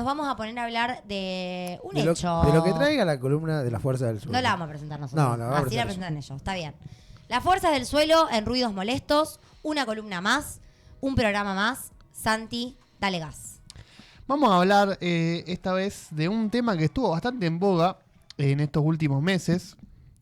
vamos a poner a hablar de un De hecho. lo que traiga la columna de la Fuerza del Suelo. No la vamos a presentar nosotros. No, la vamos a Así la presentar presentan ellos. Está bien. Las fuerzas del suelo en ruidos molestos. Una columna más. Un programa más. Santi, dale gas. Vamos a hablar esta vez de un tema que estuvo bastante en boga en estos últimos meses.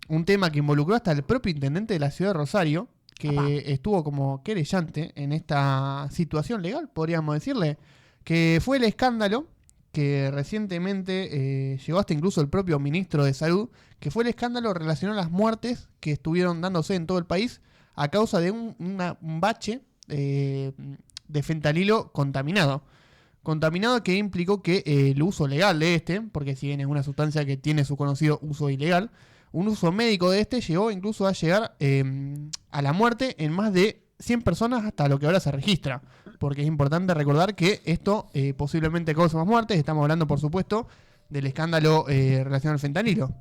Un tema que involucró hasta el propio intendente de la ciudad de Rosario, que Apá. estuvo como querellante en esta situación legal, podríamos decirle, que fue el escándalo que recientemente llegó hasta incluso el propio ministro de Salud, que fue el escándalo relacionado a las muertes que estuvieron dándose en todo el país a causa de un bache de fentanilo contaminado. Contaminado que implicó que el uso legal de porque si bien es una sustancia que tiene su conocido uso ilegal, un uso médico de llegó incluso a llegar a la muerte en más de 100 personas hasta lo que ahora se registra. Porque es importante recordar que esto posiblemente cause más muertes. Estamos hablando, por supuesto, del escándalo relacionado al fentanilo.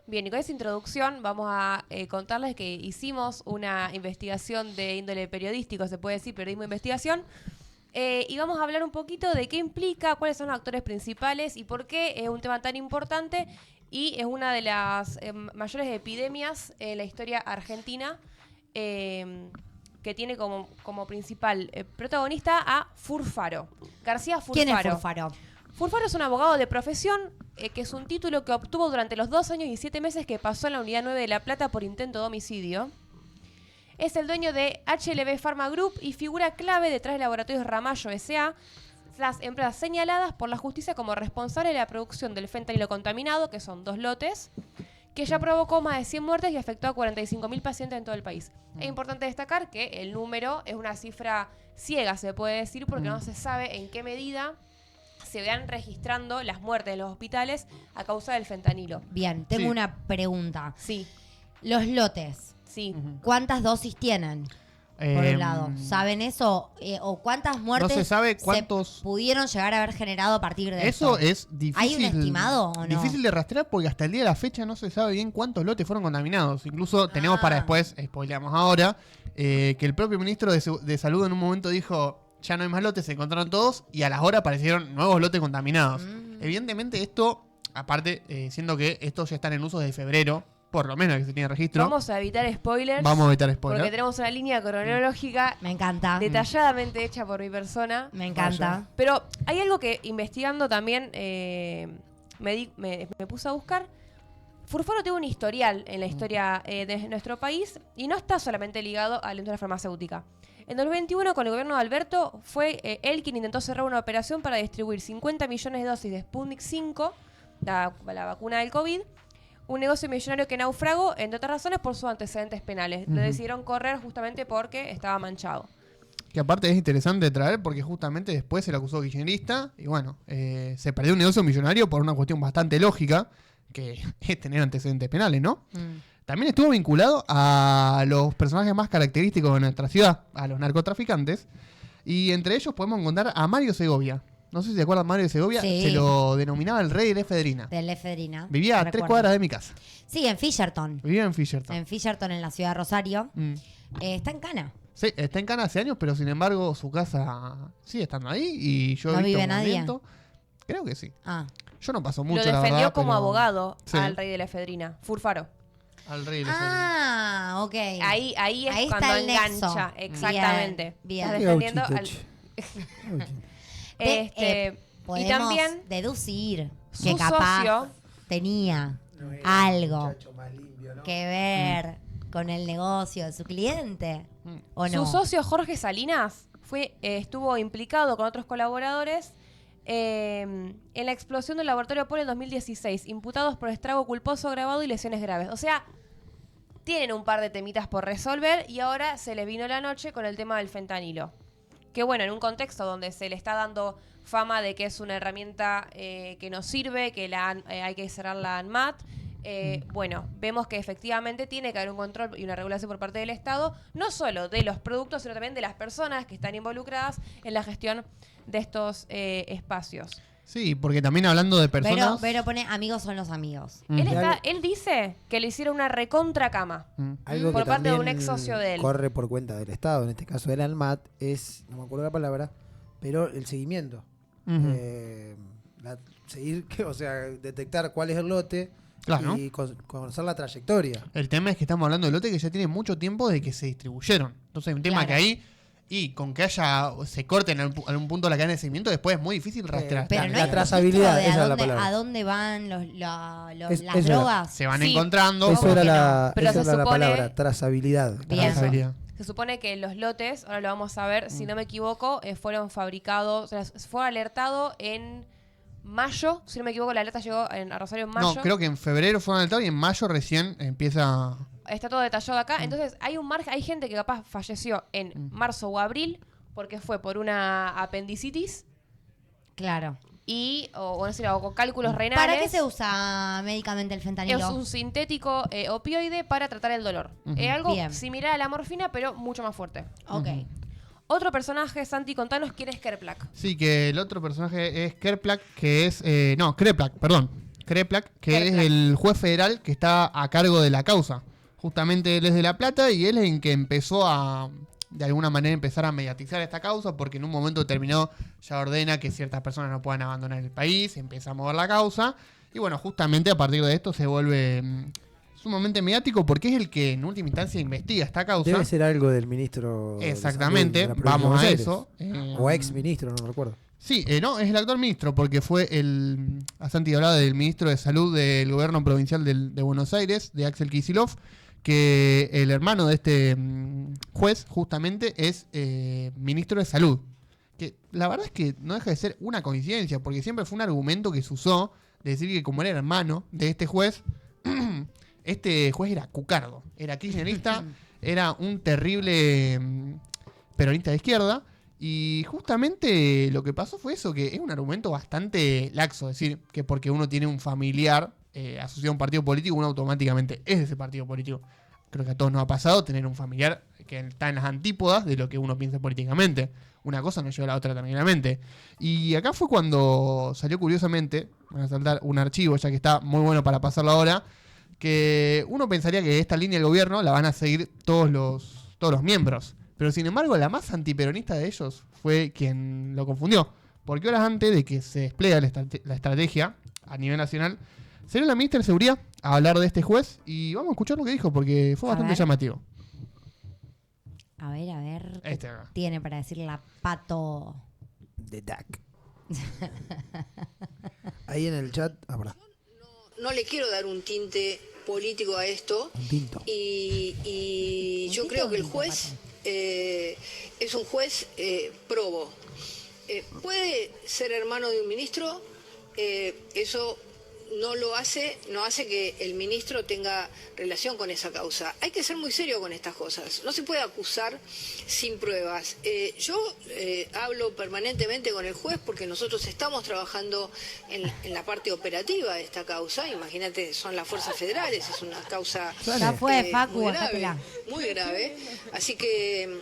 Bien, y con esa introducción vamos a contarles que hicimos una investigación de índole periodístico, se puede decir, periodismo de investigación, y vamos a hablar un poquito de qué implica, cuáles son los actores principales y por qué es un tema tan importante y es una de las mayores epidemias en la historia argentina, que tiene como principal protagonista a Furfaro, García Furfaro. ¿Quién es Furfaro? Furfaro es un abogado de profesión, que es un título que obtuvo durante los 2 años y 7 meses que pasó en la Unidad 9 de La Plata por intento de homicidio. Es el dueño de HLB Pharma Group y figura clave detrás de Laboratorios Ramallo S.A., las empresas señaladas por la justicia como responsables de la producción del fentanilo contaminado, que son 2 lotes, que ya provocó más de 100 muertes y afectó a 45.000 pacientes en todo el país. Es importante destacar que el número es una cifra ciega, se puede decir, porque no se sabe en qué medida se vean registrando las muertes en los hospitales a causa del fentanilo. Bien, tengo una pregunta. Sí, Los lotes, sí. ¿cuántas dosis tienen? Por un lado, ¿saben eso? ¿O cuántas muertes No se sabe cuántos pudieron llegar a haber generado a partir de eso. esto? Es difícil. ¿Hay un estimado o no? Difícil de rastrear porque hasta el día de la fecha no se sabe bien cuántos lotes fueron contaminados. Incluso tenemos para después, spoileamos ahora, que el propio ministro de Salud en un momento dijo, ya no hay más lotes, se encontraron todos y a las horas aparecieron nuevos lotes contaminados. Evidentemente esto, aparte, siendo que estos ya están en uso desde febrero, por lo menos que se tiene registro. Vamos a evitar spoilers. Vamos a evitar spoilers. Porque tenemos una línea cronológica Me encanta. detalladamente hecha por mi persona. Me encanta. Pero hay algo que investigando también me puse a buscar. Furfaro tiene un historial en la historia de nuestro país y no está solamente ligado a la industria farmacéutica. En 2021, con el gobierno de Alberto, fue él quien intentó cerrar una operación para distribuir 50 millones de dosis de Sputnik 5, la vacuna del COVID, un negocio millonario que naufragó, entre otras razones, por sus antecedentes penales. Lo decidieron correr justamente porque estaba manchado. Que aparte es interesante traer porque justamente después se le acusó kirchnerista y bueno, se perdió un negocio millonario por una cuestión bastante lógica, que es tener antecedentes penales, ¿no? También estuvo vinculado a los personajes más característicos de nuestra ciudad, a los narcotraficantes, y entre ellos podemos encontrar a Mario Segovia. No sé si se acuerdan, Mario Segovia, Sí. se lo denominaba el rey de la efedrina. Del efedrina. Vivía a 3 cuadras de mi casa. Sí, en Fisherton. Vivía en Fisherton. En Fisherton, en la ciudad de Rosario. Está en Cana. Sí, está en Cana hace años, pero sin embargo su casa sigue estando ahí y yo ¿No he visto vive nadie? movimiento. Creo que sí. Ah. Yo no paso mucho, Lo la defendió verdad, como pero- abogado Sí. al rey de la efedrina, Furfaro. Al rey de la efedrina. Ah, ok. Ahí es Ahí cuando está el engancha. nexo. Exactamente. Bien, Estás bien. defendiendo al... y Podemos también deducir su que capaz socio... tenía algo que ver con el negocio de su cliente. ¿O no? Su socio Jorge Salinas estuvo implicado con otros colaboradores en la explosión del laboratorio Polo en 2016, imputados por estrago culposo agravado y lesiones graves. O sea, tienen un par de temitas por resolver y ahora se les vino la noche con el tema del fentanilo. Que bueno, en un contexto donde se le está dando fama de que es una herramienta que nos sirve, que hay que cerrar la ANMAT. Bueno, vemos que efectivamente tiene que haber un control y una regulación por parte del Estado, no solo de los productos, sino también de las personas que están involucradas en la gestión de estos espacios. Sí, porque también hablando de personas... Pero pone amigos son los amigos. Él dice que le hicieron una recontra cama Algo por que parte de un también ex socio de él. corre por cuenta del Estado, en este caso del ANMAT, es, no me acuerdo la palabra, pero el seguimiento. La seguir, o sea, detectar cuál es el lote Claro. y conocer la trayectoria. El tema es que estamos hablando de lotes que ya tienen mucho tiempo de que se distribuyeron. Entonces hay un tema Claro. que ahí, y con que se corte en algún punto la cadena de seguimiento, después es muy difícil rastrear. Pero La- no la hay trazabilidad, registro de esa es la dónde- palabra. a dónde van Es- las eso era. drogas. Se van Sí. encontrando. Eso ¿Cómo era que la, Pero esa se era la supone- palabra, trazabilidad. Bien. Trazabilidad. Se supone que los lotes, ahora lo vamos a ver, si no me equivoco, fueron fabricados, o sea, fue alertado en mayo, si no me equivoco, la alerta llegó a Rosario en mayo. No, creo que en febrero fueron alertados y en mayo recién empieza. Está todo detallado acá. Entonces, hay un margen, hay gente que capaz falleció en marzo o abril porque fue por una apendicitis Claro. o no sé, o con cálculos renales. ¿Para qué se usa médicamente el Es fentanilo? un sintético opioide para tratar el dolor. Ujú. Es algo Bien. similar a la morfina, pero mucho más fuerte. Ok. Otro personaje, Santi, contanos quién es Kerplak. Sí, que el otro personaje es Kerplak, que es. No, Kreplak, perdón. Kreplak, que es Kerplak. el juez federal que está a cargo de la causa. Justamente él es de La Plata y él es el que empezó a, de alguna manera, empezar a mediatizar esta causa, porque en un momento determinado ya ordena que ciertas personas no puedan abandonar el país, empieza a mover la causa. Y bueno, justamente a partir de esto se vuelve sumamente mediático porque es el que en última instancia investiga esta causa. Debe ser algo del ministro. de Exactamente, Salud de la provincia de vamos a Buenos eso. Aires. O ex ministro, no recuerdo. Sí, no, es el actual ministro, porque fue a Santi hablaba del ministro de Salud del gobierno provincial de Buenos Aires, de Axel Kicillof, que el hermano de este juez justamente es ministro de Salud. Que la verdad es que no deja de ser una coincidencia, porque siempre fue un argumento que se usó de decir que como era hermano de este juez, este juez era cucardo, era kirchnerista, era un terrible peronista de izquierda. Y justamente lo que pasó fue eso, que es un argumento bastante laxo, es decir, que porque uno tiene un familiar asociado a un partido político, uno automáticamente es de ese partido político. Creo que a todos nos ha pasado tener un familiar que está en las antípodas de lo que uno piensa políticamente. Una cosa no lleva a la otra tranquilamente. Y acá fue cuando salió curiosamente, van a saltar un archivo ya que está muy bueno para pasarlo ahora, que uno pensaría que esta línea del gobierno la van a seguir todos los miembros. Pero sin embargo, la más antiperonista de ellos fue quien lo confundió. Porque horas antes de que se despliega la estrategia a nivel nacional, salió la ministra de Seguridad a hablar de este juez y vamos a escuchar lo que dijo porque fue A bastante ver. llamativo. A ver. ¿Qué Este acá. tiene para decir la Pato? De DAC. Ahí en el chat. Pará. No le quiero dar un tinte político a esto Un tinto. y ¿Un yo tinto creo o que el un juez es un juez probo. Puede ser hermano de un ministro, eso no hace que el ministro tenga relación con esa causa. Hay que ser muy serio con estas cosas. No se puede acusar sin pruebas. Yo hablo permanentemente con el juez porque nosotros estamos trabajando en la parte operativa de esta causa. Imagínate, son las fuerzas federales, es una causa Ya fue, Facu, muy grave, bajátela. muy grave. Así que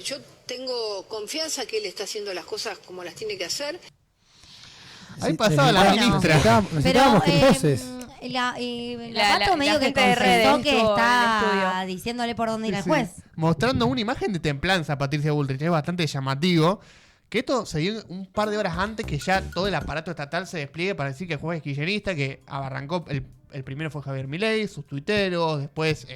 yo tengo confianza que él está haciendo las cosas como las tiene que hacer. Ahí Sí, pasaba la necesitábamos- ministra. necesitábamos que voces. La La- Pato la medio que gente de redes confesó que estuvo en el está estudio. diciéndole por dónde ir al Sí, juez. mostrando una imagen de templanza a Patricia Bullrich. Es bastante llamativo. Que esto se dio un par de horas antes que ya todo el aparato estatal se despliegue para decir que el juez es kirchnerista, que arrancó, el primero fue Javier Milei, sus tuiteros, después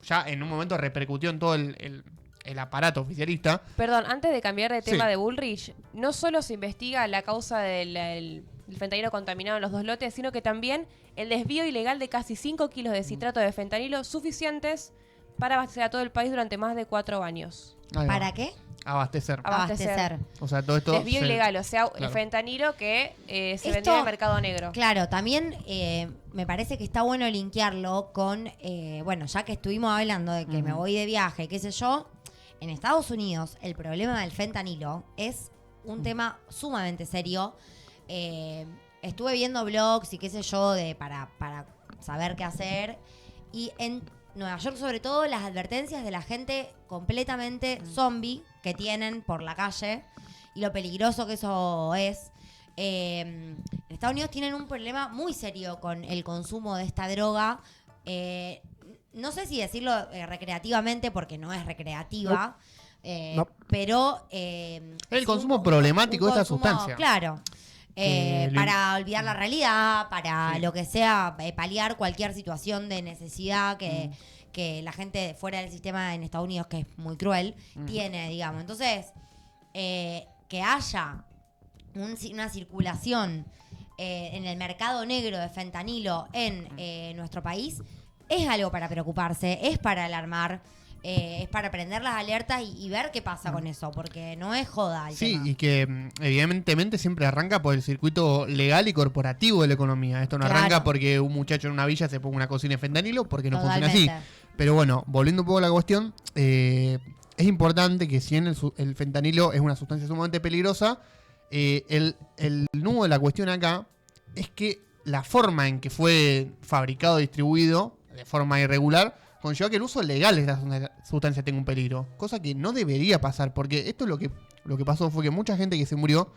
ya en un momento repercutió en todo el aparato oficialista. Perdón, antes de cambiar de tema Sí. de Bullrich, no solo se investiga la causa del fentanilo contaminado en los dos lotes, sino que también el desvío ilegal de casi 5 kilos de citrato de fentanilo suficientes para abastecer a todo el país durante más de 4 años. Ahí va. ¿Para qué? Abastecer. Abastecer. O sea, todo esto. Desvío ilegal, o sea, el claro. fentanilo que se Esto- vendía en el mercado negro. Claro, también me parece que está bueno linkearlo con, bueno, ya que estuvimos hablando de que me voy de viaje, qué sé yo, en Estados Unidos el problema del fentanilo es un tema sumamente serio. Estuve viendo blogs y qué sé yo para saber qué hacer. Y en Nueva York, sobre todo, las advertencias de la gente completamente zombie que tienen por la calle y lo peligroso que eso es. En Estados Unidos tienen un problema muy serio con el consumo de esta droga. No sé si decirlo recreativamente porque no es recreativa. No. Pero El es consumo problemático de esta consumo, sustancia. Claro. para olvidar la realidad, para Sí. lo que sea, paliar cualquier situación de necesidad que la gente fuera del sistema en Estados Unidos, que es muy cruel, tiene, digamos. Entonces, que haya una circulación en el mercado negro de fentanilo en nuestro país es algo para preocuparse, es para alarmar. Es para prender las alertas y ver qué pasa con eso, porque no es joda el Sí, tema. y que evidentemente siempre arranca por el circuito legal y corporativo de la economía. Esto no Claro. arranca porque un muchacho en una villa se ponga una cocina de fentanilo, porque no funciona así. Totalmente. Pero bueno, volviendo un poco a la cuestión, es importante que si bien el fentanilo es una sustancia sumamente peligrosa, el nudo de la cuestión acá es que la forma en que fue fabricado y distribuido, de forma irregular, conlleva que el uso legal de esta sustancia tenga un peligro. Cosa que no debería pasar, porque esto es lo que pasó fue que mucha gente que se murió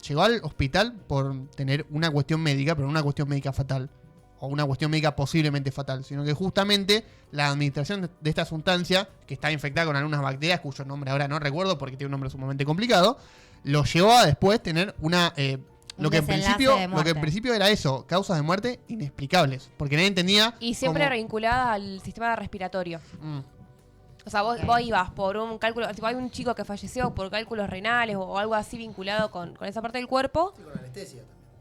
llegó al hospital por tener una cuestión médica, pero no una cuestión médica fatal. O una cuestión médica posiblemente fatal, sino que justamente la administración de esta sustancia, que está infectada con algunas bacterias, cuyo nombre ahora no recuerdo porque tiene un nombre sumamente complicado, lo llevó a después tener una... Lo que, desenlace de en muerte. principio era eso, causas de muerte inexplicables, porque nadie entendía... Y siempre cómo- vinculadas al sistema respiratorio. Mm. O sea, vos ibas por un cálculo, tipo, hay un chico que falleció por cálculos renales o algo así vinculado con esa parte del cuerpo.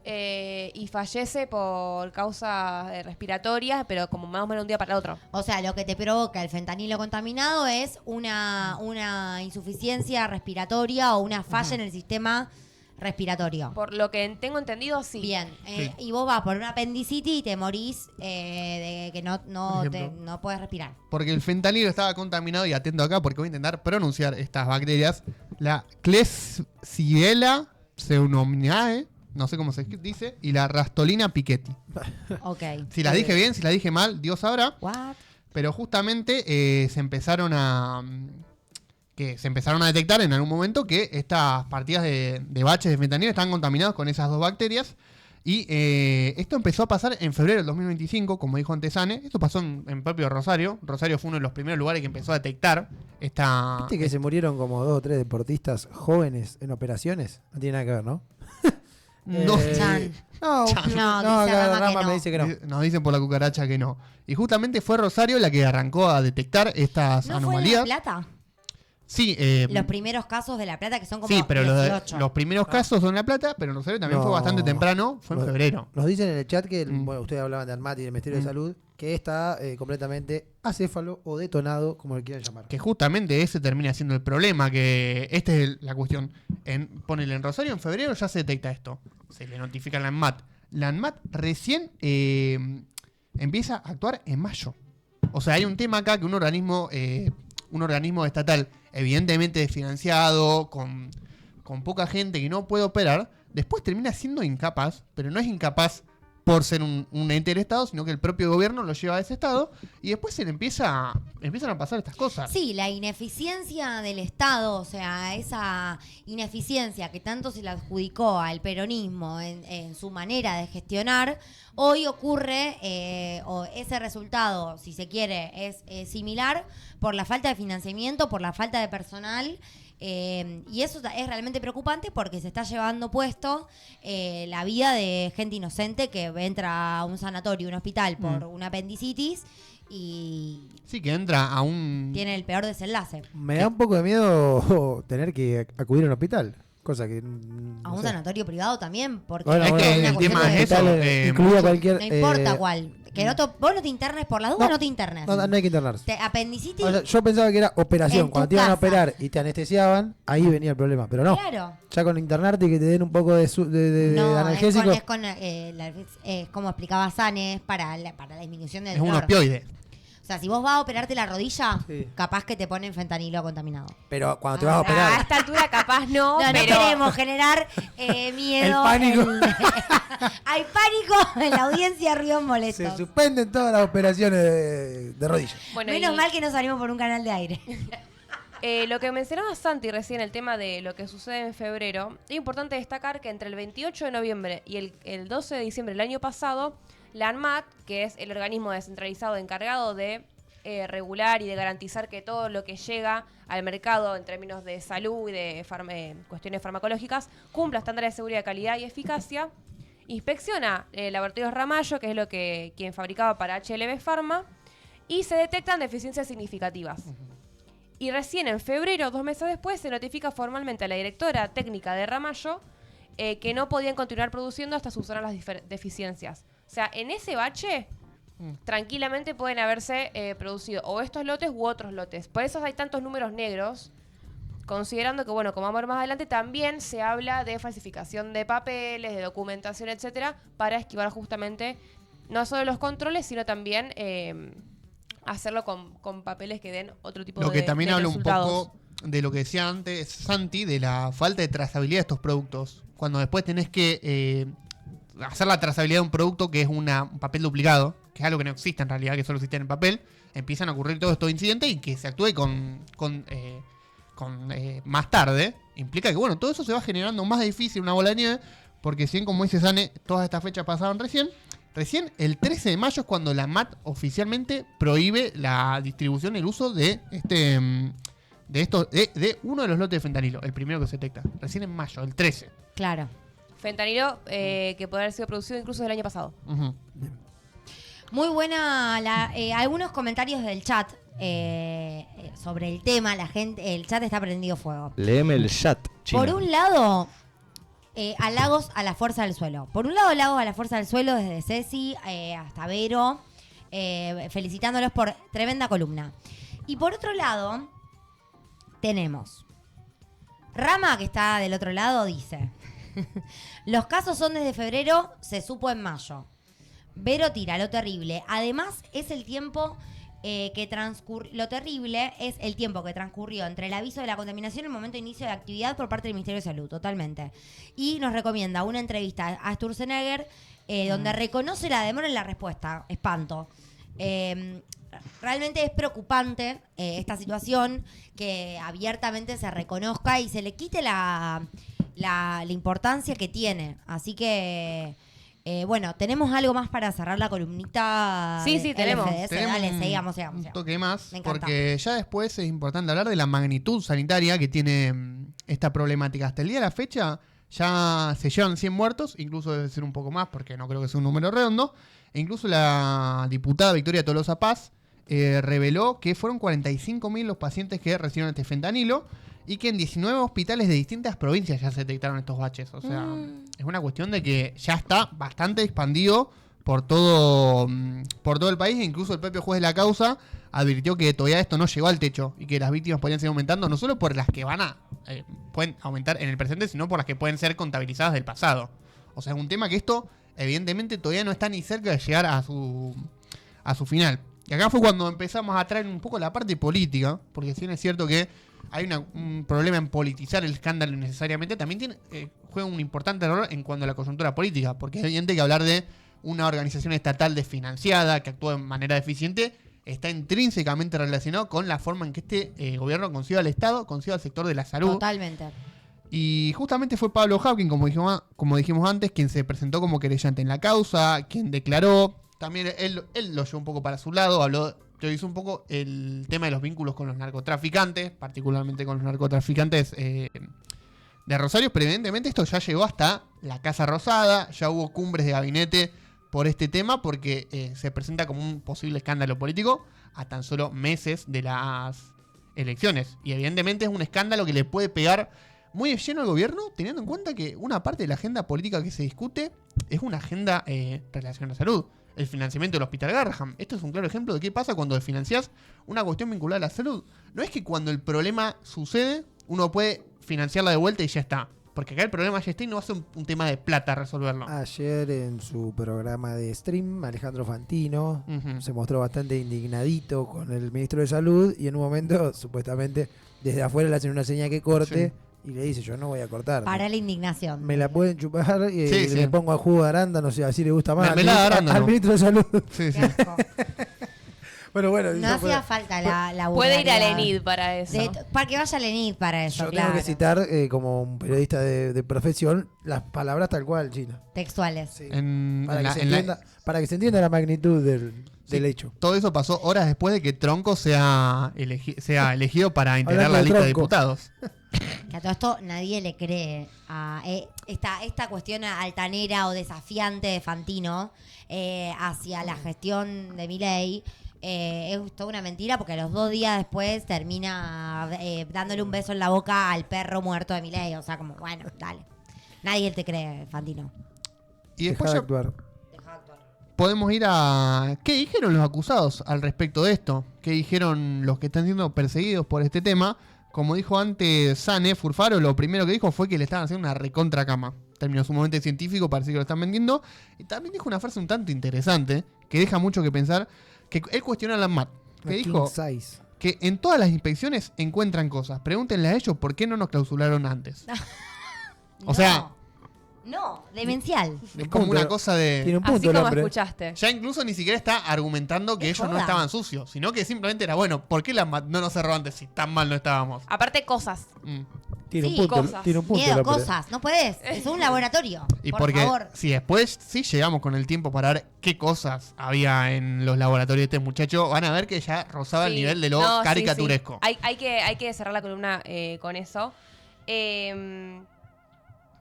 Y fallece por causas respiratorias, pero como más o menos un día para el otro. O sea, lo que te provoca el fentanilo contaminado es una insuficiencia respiratoria o una falla en el sistema respiratorio. Por lo que tengo entendido, sí. Bien, Sí. y vos vas por una apendicitis y te morís de que no Por ejemplo. no puedes respirar. Porque el fentanilo estaba contaminado, y atento acá porque voy a intentar pronunciar estas bacterias. La Klebsiella pseudomonas, no sé cómo se dice, y la Rastolina piquetti. Ok. Si las dije bien, si las dije mal, Dios sabrá. What? Pero justamente se empezaron a detectar en algún momento que estas partidas de baches de fentanilo estaban contaminados con esas dos bacterias. Y esto empezó a pasar en febrero del 2025, como dijo antes Anne. Esto pasó en propio Rosario. Rosario fue uno de los primeros lugares que empezó a detectar esta... ¿Viste que se murieron como 2 o 3 deportistas jóvenes en operaciones? No tiene nada que ver, ¿no? No, Chan. No, No, no, dice acá Rama que Rama no. me dice que no. nos dicen por la cucaracha que no. Y justamente fue Rosario la que arrancó a detectar estas ¿No fue en anomalías. La Plata? Sí, Los primeros casos de La Plata, que son como sí, pero 18. los primeros casos son en La Plata, pero en Rosario también No. fue bastante temprano, fue en No. febrero. Nos dicen en el chat que, Mm. bueno, ustedes hablaban de Almaty y del Ministerio de Salud, que está completamente acéfalo o detonado, como le quieran llamar. Que justamente ese termina siendo el problema, que esta es la cuestión. Ponele en Rosario, en febrero ya se detecta esto. Se le notifica a la ANMAT. La ANMAT recién empieza a actuar en mayo. O sea, hay un tema acá que un organismo estatal, evidentemente desfinanciado, con poca gente que no puede operar, después termina siendo incapaz, pero no es incapaz por ser un ente del Estado, sino que el propio gobierno lo lleva a ese Estado y después empiezan a pasar estas cosas. Sí, la ineficiencia del Estado, o sea, esa ineficiencia que tanto se le adjudicó al peronismo en su manera de gestionar, hoy ocurre, o ese resultado, si se quiere, es similar por la falta de financiamiento, por la falta de personal. Y eso es realmente preocupante porque se está llevando puesto la vida de gente inocente que entra a un sanatorio, un hospital por una apendicitis y Sí, que entra a un... tiene el peor desenlace. Me da un poco de miedo tener que acudir a un hospital. Cosa que. A un sanatorio privado también, porque Bueno, Es bueno, que una el cuestión tema de es eso, hospital, incluida cualquier. no importa cuál. Que vos no te internes por la duda, no te internes. No, no hay que internarse. Apendicitis, O sea, yo pensaba que era operación. En Cuando tu te iban a casa. operar y te anestesiaban, ahí venía el problema. Pero no. claro. Ya con internarte y que te den un poco de No, analgésico. es como explicaba Sanes, para la disminución del Es un dolor. opioide. O sea, si vos vas a operarte la rodilla, Sí. capaz que te ponen fentanilo contaminado. Pero cuando te vas a A operar. esta altura capaz no, No, no pero queremos generar miedo. El pánico. Hay pánico en la audiencia, ruidos Se molestos. suspenden todas las operaciones de rodilla. bueno, Menos y, mal que no salimos por un canal de aire. lo que mencionaba Santi recién, el tema de lo que sucede en febrero, es importante destacar que entre el 28 de noviembre y el 12 de diciembre del año pasado, la ANMAT, que es el organismo descentralizado encargado de regular y de garantizar que todo lo que llega al mercado en términos de salud y de cuestiones farmacológicas cumpla estándares de seguridad, calidad y eficacia. Inspecciona Laboratorios Ramallo, que es quien fabricaba para HLB Pharma, y se detectan deficiencias significativas. Y recién en febrero, 2 meses después, se notifica formalmente a la directora técnica de Ramallo que no podían continuar produciendo hasta subsanar las deficiencias. O sea, en ese bache, tranquilamente pueden haberse producido o estos lotes u otros lotes. Por eso hay tantos números negros, considerando que, bueno, como vamos a ver más adelante, también se habla de falsificación de papeles, de documentación, etcétera, para esquivar justamente no solo los controles, sino también hacerlo con papeles que den otro tipo Lo que de también de habla resultados. un poco de lo que decía antes Santi, de la falta de trazabilidad de estos productos. Cuando después tenés que hacer la trazabilidad de un producto que es un papel duplicado, que es algo que no existe en realidad, que solo existe en el papel, empiezan a ocurrir todos estos incidentes y que se actúe con más tarde, implica que, bueno, todo eso se va generando más difícil, una bola de nieve, porque si bien, como dice Sane, todas estas fechas pasaron recién el 13 de mayo es cuando la MAT oficialmente prohíbe la distribución y el uso de de uno de los lotes de fentanilo, el primero que se detecta, recién en mayo, el 13. Claro. Fentanilo que puede haber sido producido incluso del año pasado. Ujú. Muy buena algunos comentarios del chat sobre el tema. El chat está prendido fuego. Léeme el chat, China. Por un lado, halagos a la fuerza del suelo. Por un lado, halagos a la fuerza del suelo desde Ceci hasta Vero, felicitándolos por tremenda columna. Y por otro lado, tenemos Rama, que está del otro lado, dice: los casos son desde febrero, se supo en mayo. Vero tira, lo terrible. Además, es el tiempo que transcurrió. Lo terrible es el tiempo que transcurrió entre el aviso de la contaminación y el momento de inicio de actividad por parte del Ministerio de Salud, totalmente. Y nos recomienda una entrevista a Sturzenegger donde reconoce la demora en la respuesta. Espanto. Realmente es preocupante esta situación, que abiertamente se reconozca y se le quite la importancia que tiene. Así que, bueno, tenemos algo más para cerrar la columnita. Sí, tenemos. LFDS. Dale, sigamos. Un toque más, Me encanta. porque ya después es importante hablar de la magnitud sanitaria que tiene esta problemática. Hasta el día de la fecha ya se llevan 100 muertos, incluso debe ser un poco más, porque no creo que sea un número redondo. E incluso la diputada Victoria Tolosa Paz reveló que fueron 45.000 los pacientes que recibieron este fentanilo y que en 19 hospitales de distintas provincias ya se detectaron estos baches. O sea, es una cuestión de que ya está bastante expandido por todo el país, e incluso el propio juez de la causa advirtió que todavía esto no llegó al techo y que las víctimas podrían seguir aumentando, no solo por las que pueden aumentar en el presente, sino por las que pueden ser contabilizadas del pasado. O sea, es un tema que esto evidentemente todavía no está ni cerca de llegar a su final. Y acá fue cuando empezamos a traer un poco la parte política, porque si bien es cierto que hay un problema en politizar el escándalo innecesariamente, también juega un importante rol en cuanto a la coyuntura política, porque es evidente que hablar de una organización estatal desfinanciada que actúa de manera deficiente está intrínsecamente relacionado con la forma en que este gobierno concibe al Estado, concibe al sector de la salud. Totalmente. Y justamente fue Pablo Hawking, como dijimos antes, quien se presentó como querellante en la causa, quien declaró. También él lo llevó un poco para su lado, teorizó un poco el tema de los vínculos con los narcotraficantes, particularmente con los narcotraficantes de Rosario, pero evidentemente esto ya llegó hasta la Casa Rosada, ya hubo cumbres de gabinete por este tema, porque se presenta como un posible escándalo político a tan solo meses de las elecciones. Y evidentemente es un escándalo que le puede pegar muy de lleno al gobierno, teniendo en cuenta que una parte de la agenda política que se discute es una agenda relacionada a la salud. El financiamiento del Hospital Garrahan. Esto es un claro ejemplo de qué pasa cuando financiás una cuestión vinculada a la salud. No es que cuando el problema sucede, uno puede financiarla de vuelta y ya está. Porque acá el problema ya está y no va a ser un tema de plata resolverlo. Ayer en su programa de stream, Alejandro Fantino se mostró bastante indignadito con el ministro de Salud y en un momento, supuestamente, desde afuera le hacen una seña que corte. Sí. Y le dice, yo no voy a cortar. Para la indignación. Me la pueden chupar y sí. le pongo a jugo de arándano, si así le gusta más. Al ministro de Salud. Sí. Bueno. No hacía falta la puede ir a Lenid para eso. Para que vaya a Lenid para eso, yo claro. tengo que citar, como un periodista de profesión, las palabras tal cual, China. Textuales. Sí. Para que se entienda la magnitud del del hecho. Todo eso pasó horas después de que Tronco sea elegido para integrar Hablando la de lista de Tronco. diputados. Que a todo esto nadie le cree a esta cuestión altanera o desafiante de Fantino hacia la gestión de Milei. Es toda una mentira porque a los 2 días después termina dándole un beso en la boca al perro muerto de Milei. O sea, como, bueno, dale. Nadie te cree, Fantino. Y Deja después de ya actuar. podemos ir a... ¿Qué dijeron los acusados al respecto de esto? ¿Qué dijeron los que están siendo perseguidos por este tema? Como dijo antes Sane Furfaro, lo primero que dijo fue que le estaban haciendo una recontra cama. Terminó sumamente científico, parece que lo están vendiendo. Y también dijo una frase un tanto interesante, que deja mucho que pensar, que él cuestionó a la MAT, que Una dijo king size. que en todas las inspecciones encuentran cosas. Pregúntenle a ellos por qué no nos clausuraron antes. O sea... No, demencial. Es como una cosa de... Tiene un Así punto el como hombre. escuchaste. Ya incluso ni siquiera está argumentando que Es ellos no joda. estaban sucios, sino que simplemente era, bueno, ¿por qué la MAT no nos cerró antes si tan mal no estábamos? Aparte, cosas. Tiene Sí, un punto. cosas. Tiene un punto el Miedo, hombre. cosas. No puedes. Es un laboratorio. Y por porque favor. si después sí llegamos con el tiempo para ver qué cosas había en los laboratorios de este muchacho, van a ver que ya rozaba el Sí. nivel de lo No, sí, caricaturesco. sí. Hay que cerrar la columna con eso.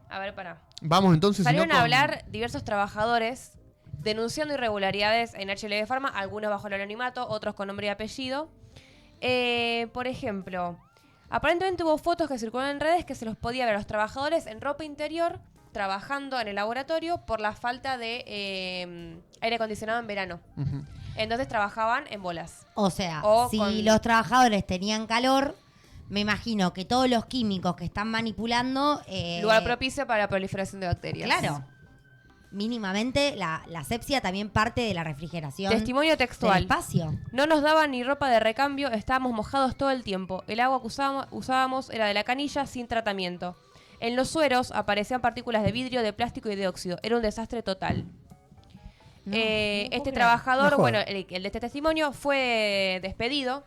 A ver, para. Vamos entonces... si no, Salieron a con- hablar diversos trabajadores denunciando irregularidades en HLB Pharma, algunos bajo el anonimato, otros con nombre y apellido. Por ejemplo, aparentemente hubo fotos que circularon en redes que se los podía ver a los trabajadores en ropa interior trabajando en el laboratorio por la falta de aire acondicionado en verano. Ujú. Entonces trabajaban en bolas. O sea, O si con- los trabajadores tenían calor, me imagino que todos los químicos que están manipulando... Lugar propicio para la proliferación de bacterias. Claro. Mínimamente, la asepsia también parte de la refrigeración Testimonio del textual. espacio. No nos daban ni ropa de recambio, estábamos mojados todo el tiempo. El agua que usábamos era de la canilla sin tratamiento. En los sueros aparecían partículas de vidrio, de plástico y de óxido. Era un desastre total. No, no puedo Este creer. trabajador, No jodas. bueno, el de este testimonio, fue despedido.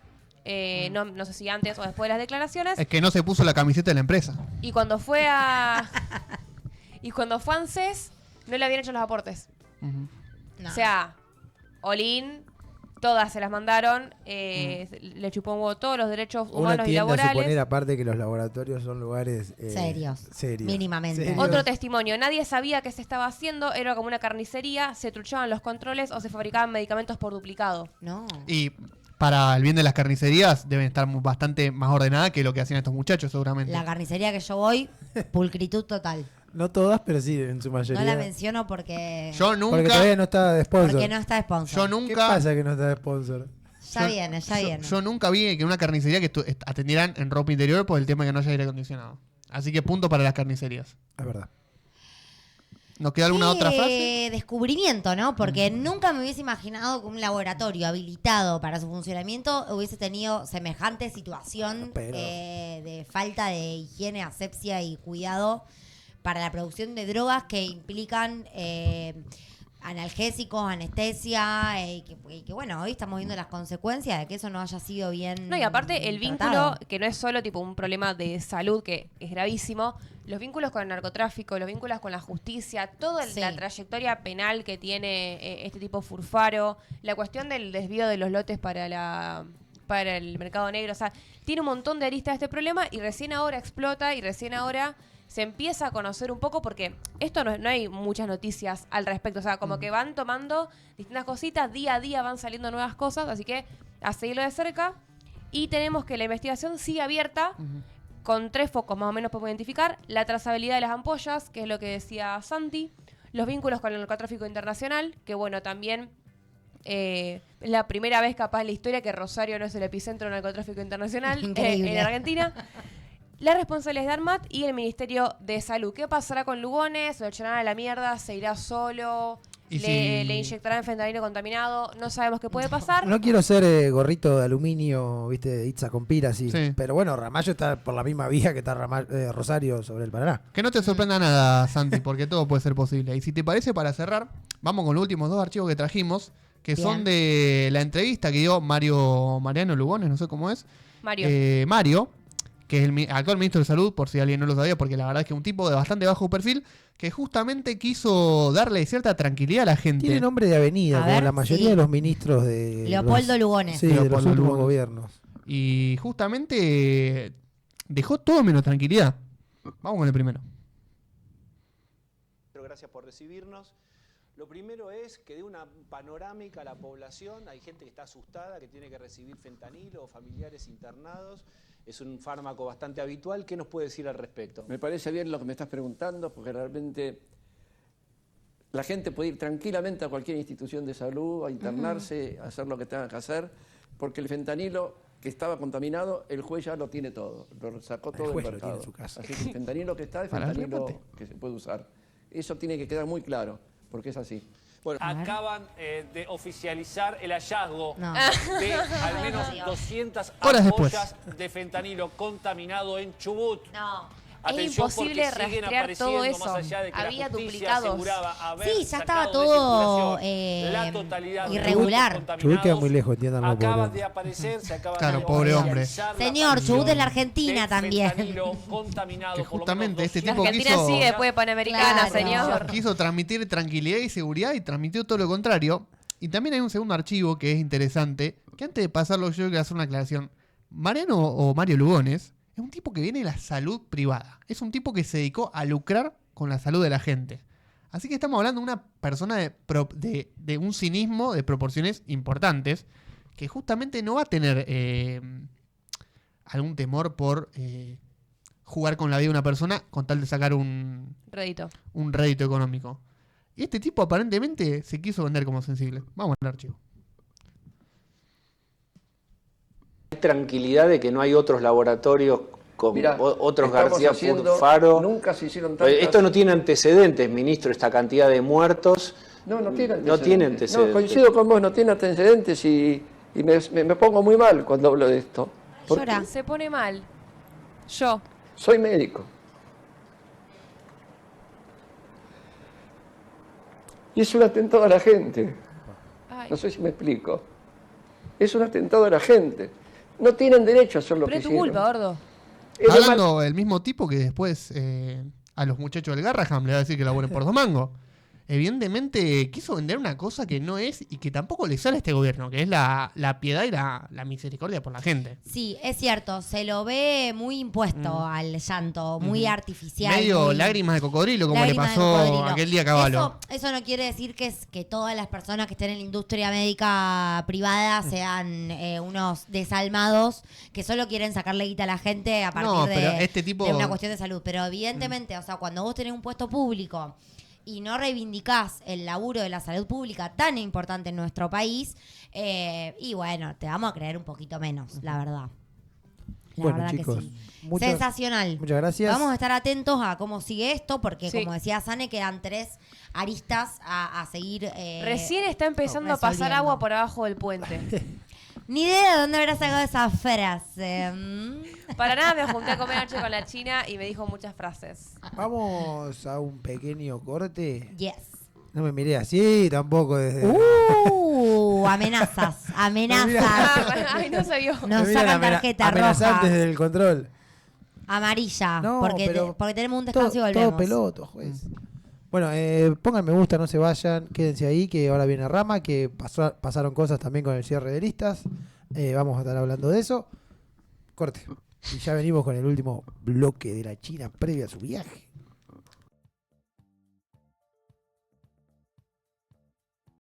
No sé si antes o después de las declaraciones. Es que no se puso la camiseta de la empresa. Y cuando fue a. Y cuando fue a ANSES, no le habían hecho los aportes. Ujú. No. O sea, Olin, todas se las mandaron, le chupó un huevo todos los derechos Uno humanos y tiende a suponer laborales. aparte que los laboratorios son lugares Serios. serios. Mínimamente. Serios. Otro testimonio, nadie sabía qué se estaba haciendo, era como una carnicería, se truchaban los controles o se fabricaban medicamentos por duplicado. No. Y para el bien de las carnicerías deben estar bastante más ordenadas que lo que hacían estos muchachos seguramente. La carnicería que yo voy, pulcritud total. No todas, pero sí, en su mayoría. No la menciono porque... Yo Porque nunca... todavía no está de sponsor. Porque no está sponsor. Yo ¿Qué nunca... pasa que no está de sponsor? Ya viene, ya viene. Yo nunca vi que una carnicería que atendieran en ropa interior por el tema de que no haya aire acondicionado. Así que punto para las carnicerías. Es verdad. ¿Nos queda alguna Qué otra frase? descubrimiento, ¿no? Porque nunca me hubiese imaginado que un laboratorio habilitado para su funcionamiento hubiese tenido semejante situación Pero- de falta de higiene, asepsia y cuidado para la producción de drogas que implican analgésicos, anestesia, y que, bueno, hoy estamos viendo las consecuencias de que eso no haya sido bien No, y aparte el vínculo, tratado. que no es solo tipo un problema de salud, que es gravísimo, los vínculos con el narcotráfico, los vínculos con la justicia, toda Sí. la trayectoria penal que tiene este tipo Furfaro, la cuestión del desvío de los lotes para el mercado negro, o sea, tiene un montón de aristas este problema y recién ahora explota y recién ahora se empieza a conocer un poco porque esto no hay muchas noticias al respecto, o sea, como que van tomando distintas cositas, día a día van saliendo nuevas cosas, así que a seguirlo de cerca. Y tenemos que la investigación sigue abierta con 3 focos más o menos podemos identificar: la trazabilidad de las ampollas, que es lo que decía Santi, los vínculos con el narcotráfico internacional, que bueno, también es la primera vez capaz en la historia que Rosario no es el epicentro del narcotráfico internacional Increíble. en Argentina. La responsabilidad de ARMAT y el Ministerio de Salud. ¿Qué pasará con Lugones? ¿Lo echarán a la mierda? ¿Se irá solo? Y ¿Le inyectarán fentanilo contaminado? No sabemos qué puede pasar. No quiero ser gorrito de aluminio, viste, de Itza con pira, así. Sí. Pero bueno, Ramallo está por la misma vía que está Rosario sobre el Paraná. Que no te sorprenda nada, Santi, porque todo puede ser posible. Y si te parece, para cerrar, vamos con los últimos 2 archivos que trajimos, que Bien. son de la entrevista que dio Mariano Lugones, no sé cómo es. Mario. Mario, que es el actual ministro de Salud, por si alguien no lo sabía, porque la verdad es que es un tipo de bastante bajo perfil, que justamente quiso darle cierta tranquilidad a la gente. Tiene nombre de avenida, A como ver, la mayoría sí. de los ministros de Leopoldo Lugones. Sí, de los Leopoldo últimos Lugones. gobiernos. Y justamente dejó todo menos tranquilidad. Vamos con el primero. Gracias por recibirnos. Lo primero es que dé una panorámica a la población. Hay gente que está asustada, que tiene que recibir fentanilo o familiares internados. Es un fármaco bastante habitual. ¿Qué nos puede decir al respecto? Me parece bien lo que me estás preguntando, porque realmente la gente puede ir tranquilamente a cualquier institución de salud, a internarse, a hacer lo que tenga que hacer, porque el fentanilo que estaba contaminado, el juez ya lo tiene todo, lo sacó todo del juez lo tiene mercado. en su casa. Así que el fentanilo que está es Para el fentanilo remate. que se puede usar. Eso tiene que quedar muy claro, porque es así. Bueno, A ver. acaban de oficializar el hallazgo No. de al menos 200 Horas después. ampollas de fentanilo contaminado en Chubut. No. Atención, es imposible porque siguen rastrear todo apareciendo, eso. más allá de que Había la justicia duplicados. aseguraba haber Sí, ya estaba sacado de todo circulación la totalidad de irregular. productos Chubut queda contaminados. muy lejos, entiéndanlo, Acaban pobre de aparecer, se acaban Claro, de pobre hombre. oficializar la Señor, aparición Chubut es la Argentina de también. fentanilo contaminado Que por lo justamente menos este 200. tipo La Argentina quiso- sigue después de Panamericana, Claro. señor. Quiso transmitir tranquilidad y seguridad y transmitió todo lo contrario. Y también hay un segundo archivo que es interesante, que antes de pasarlo yo quiero hacer una aclaración. Mariano o Mario Lugones es un tipo que viene de la salud privada. Es un tipo que se dedicó a lucrar con la salud de la gente. Así que estamos hablando de una persona de un cinismo de proporciones importantes, que justamente no va a tener algún temor por jugar con la vida de una persona con tal de sacar un Redito. rédito económico. Y este tipo aparentemente se quiso vender como sensible. Vamos al archivo. Hay tranquilidad de que no hay otros laboratorios con Mirá, otros estamos García haciendo- Furfaro. Nunca se hicieron tantas... Esto no tiene antecedentes, ministro, esta cantidad de muertos. No tiene antecedentes. No tiene antecedentes. No, coincido con vos, no tiene antecedentes y me pongo muy mal cuando hablo de esto. Porque Llora. Se pone mal. Yo. soy médico. Y es un atentado a la gente. Ay, No sé si me explico. Es un atentado a la gente. No tienen derecho a hacer lo pero que es tu hicieron. culpa, gordo. Es de mal- Hablando el mismo tipo que después a los muchachos del Garraham le va a decir que laburen por 2 mangos. Evidentemente quiso vender una cosa que no es y que tampoco le sale a este gobierno, que es la piedad y la misericordia por la gente. Sí, es cierto, se lo ve muy impuesto al llanto, muy artificial. Medio muy- lágrimas de cocodrilo, como lágrimas le de pasó cocodrilo. aquel día a Caballo. Eso no quiere decir que todas las personas que estén en la industria médica privada sean unos desalmados que solo quieren sacarle guita a la gente a partir No, pero de, este tipo- de una cuestión de salud. Pero evidentemente, o sea, cuando vos tenés un puesto público y no reivindicás el laburo de la salud pública tan importante en nuestro país, y bueno, te vamos a creer un poquito menos, la verdad. La Bueno, verdad chicos, que sí. muchas- Sensacional. muchas gracias. Vamos a estar atentos a cómo sigue esto, porque Sí. como decía Sane, quedan 3 aristas a seguir. Recién está empezando a pasar resolviendo. agua por abajo del puente. Ni idea de dónde habrá sacado esa frase. Para nada me junté a comer anoche con la China y me dijo muchas frases. Vamos a un pequeño corte. Yes. No me miré así tampoco desde... Amenazas, amenazas. Ay, no se vio. Nos Me miran sacan tarjeta amenazantes roja, del control. amarilla, No, porque, pero porque tenemos un descanso y volvemos. Todo peloto, juez. Bueno, pongan me gusta, no se vayan, quédense ahí, que ahora viene Rama, que pasaron cosas también con el cierre de listas. Vamos a estar hablando de eso. Corte. Y ya venimos con el último bloque de la China previo a su viaje.